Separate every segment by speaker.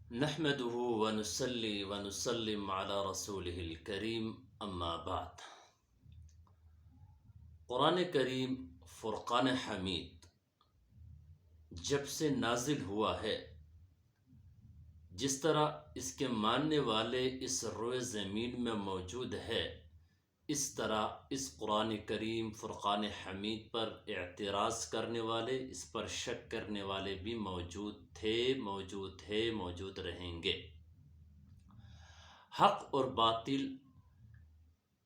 Speaker 1: نحمده ونصلي ونسلم على رسوله الكريم اما بعد۔ قرآن کریم فرقان حمید جب سے نازل ہوا ہے، جس طرح اس کے ماننے والے اس روئے زمین میں موجود ہے، اس طرح اس قرآن کریم فرقان حمید پر اعتراض کرنے والے، اس پر شک کرنے والے بھی موجود تھے، موجود رہیں گے۔ حق اور باطل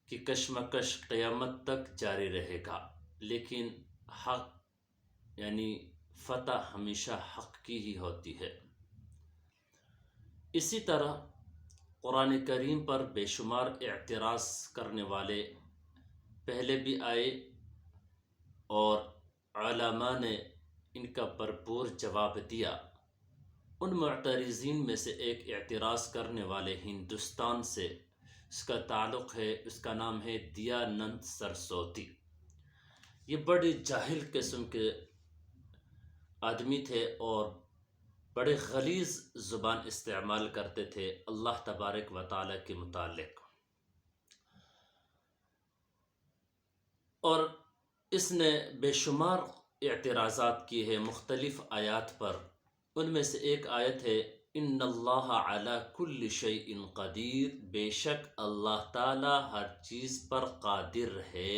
Speaker 1: کی کشمکش قیامت تک جاری رہے گا، لیکن حق یعنی فتح ہمیشہ حق کی ہی ہوتی ہے۔ اسی طرح قرآن کریم پر بے شمار اعتراض کرنے والے پہلے بھی آئے اور علماء نے ان کا بھرپور جواب دیا۔ ان معترضین میں سے ایک اعتراض کرنے والے ہندوستان سے، اس کا تعلق ہے، اس کا نام ہے دیانند سرسوتی۔ یہ بڑے جاہل قسم کے آدمی تھے اور بڑے غلیظ زبان استعمال کرتے تھے اللہ تبارک و تعالیٰ کے متعلق، اور اس نے بے شمار اعتراضات کیے ہیں مختلف آیات پر۔ ان میں سے ایک آیت ہے ان اللہ علی کل شیء قدیر، بے شک اللہ تعالی ہر چیز پر قادر ہے،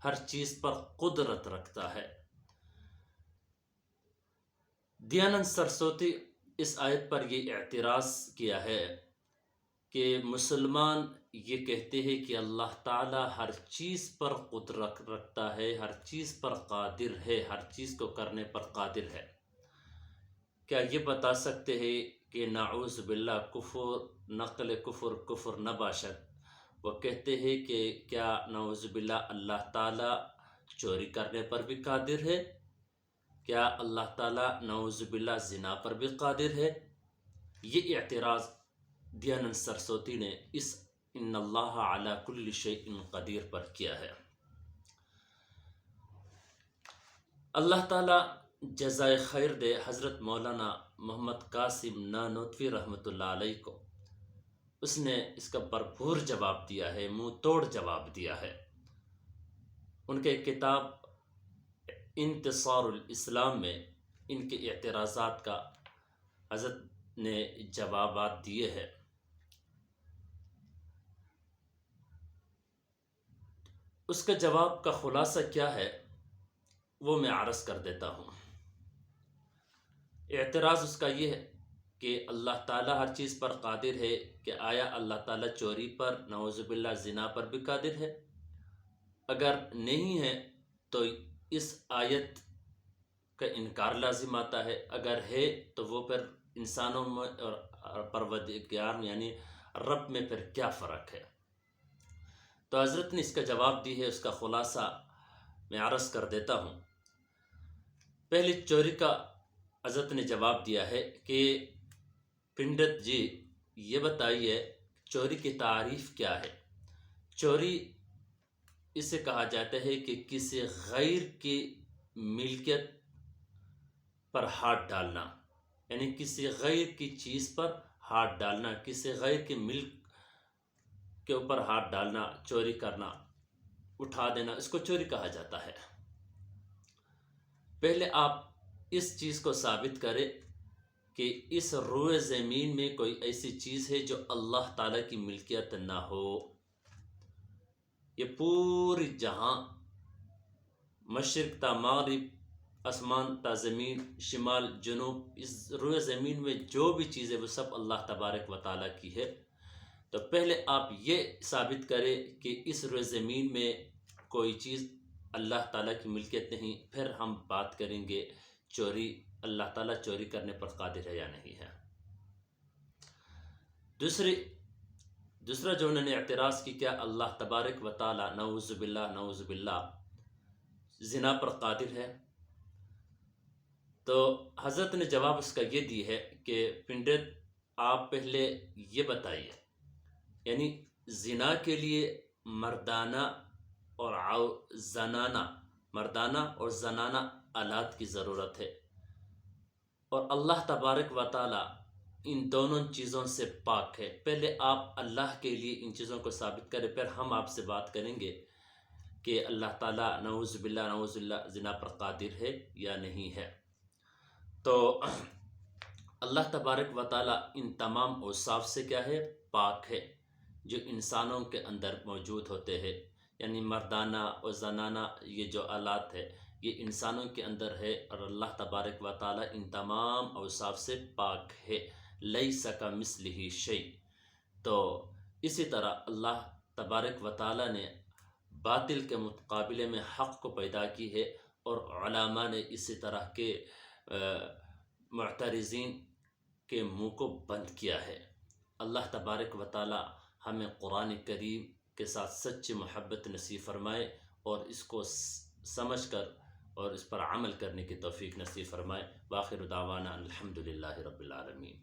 Speaker 1: ہر چیز پر قدرت رکھتا ہے۔ دیانند سرسوتی اس آیت پر یہ اعتراض کیا ہے کہ مسلمان یہ کہتے ہیں کہ اللہ تعالی ہر چیز پر قدرت رکھتا ہے، ہر چیز پر قادر ہے، ہر چیز کو کرنے پر قادر ہے۔ کیا یہ بتا سکتے ہیں کہ نعوذ باللہ کفر، نقل کفر نہ باشد؟ وہ کہتے ہیں کہ کیا نعوذ باللہ اللہ تعالی چوری کرنے پر بھی قادر ہے؟ کیا اللہ تعالی نعوذ باللہ زنا پر بھی قادر ہے؟ یہ اعتراض دیانند سرسوتی نے اس ان اللہ علی کل شیء قدیر پر کیا ہے۔ اللہ تعالی جزائے خیر دے حضرت مولانا محمد قاسم نانوتوی رحمۃ اللہ علیہ کو، اس نے اس کا بھرپور جواب دیا ہے، منہ توڑ جواب دیا ہے۔ ان کے کتاب انتصار الاسلام میں ان کے اعتراضات کا حضرت نے جوابات دیے ہیں۔ اس کا جواب کا خلاصہ کیا ہے وہ میں عرض کر دیتا ہوں۔ اعتراض اس کا یہ ہے کہ اللہ تعالیٰ ہر چیز پر قادر ہے، کہ آیا اللہ تعالیٰ چوری پر، نعوذ باللہ زنا پر بھی قادر ہے؟ اگر نہیں ہے تو اس آیت کا انکار لازم آتا ہے، اگر ہے تو وہ پھر انسانوں میں اور پروردگار یعنی رب میں پھر کیا فرق ہے؟ تو حضرت نے اس کا جواب دی ہے، اس کا خلاصہ میں عرض کر دیتا ہوں۔ پہلے چوری کا حضرت نے جواب دیا ہے کہ پنڈت جی یہ بتائیے چوری کی تعریف کیا ہے؟ چوری اسے کہا جاتا ہے کہ کسی غیر کی ملکیت پر ہاتھ ڈالنا، یعنی کسی غیر کی چیز پر ہاتھ ڈالنا، کسی غیر کے ملک کے اوپر ہاتھ ڈالنا، چوری کرنا، اٹھا دینا، اس کو چوری کہا جاتا ہے۔ پہلے آپ اس چیز کو ثابت کریں کہ اس روئے زمین میں کوئی ایسی چیز ہے جو اللہ تعالیٰ کی ملکیت نہ ہو۔ یہ پوری جہاں، مشرق تا مغرب، آسمان تا زمین، شمال جنوب، اس روئے زمین میں جو بھی چیز ہے وہ سب اللہ تبارک و تعالیٰ کی ہے۔ تو پہلے آپ یہ ثابت کریں کہ اس روئے زمین میں کوئی چیز اللہ تعالیٰ کی ملکیت نہیں، پھر ہم بات کریں گے چوری، اللہ تعالیٰ چوری کرنے پر قادر ہے یا نہیں ہے۔ دوسرا جو انہوں نے اعتراض کی، کیا اللہ تبارک و تعالیٰ نعوذ باللہ زنا پر قادر ہے؟ تو حضرت نے جواب اس کا یہ دی ہے کہ پنڈت آپ پہلے یہ بتائیے، یعنی زنا کے لیے مردانہ اور زنانہ آلات کی ضرورت ہے، اور اللہ تبارک و تعالی ان دونوں چیزوں سے پاک ہے۔ پہلے آپ اللہ کے لیے ان چیزوں کو ثابت کریں، پھر ہم آپ سے بات کریں گے کہ اللہ تعالیٰ نعوذ باللہ زنا پر قادر ہے یا نہیں ہے۔ تو اللہ تبارک و تعالیٰ ان تمام اوصاف سے کیا ہے؟ پاک ہے، جو انسانوں کے اندر موجود ہوتے ہیں، یعنی مردانہ اور زنانہ یہ جو آلات ہے یہ انسانوں کے اندر ہے، اور اللہ تبارک و تعالیٰ ان تمام اوصاف سے پاک ہے۔ لیس کمثلہ شیء۔ تو اسی طرح اللہ تبارک و تعالیٰ نے باطل کے مقابلے میں حق کو پیدا کی ہے، اور علماء نے اسی طرح کے معترضین کے منہ کو بند کیا ہے۔ اللہ تبارک و تعالیٰ ہمیں قرآن کریم کے ساتھ سچی محبت نصیب فرمائے، اور اس کو سمجھ کر اور اس پر عمل کرنے کی توفیق نصیب فرمائے۔ وآخر دعوانا الحمدللہ رب العالمین۔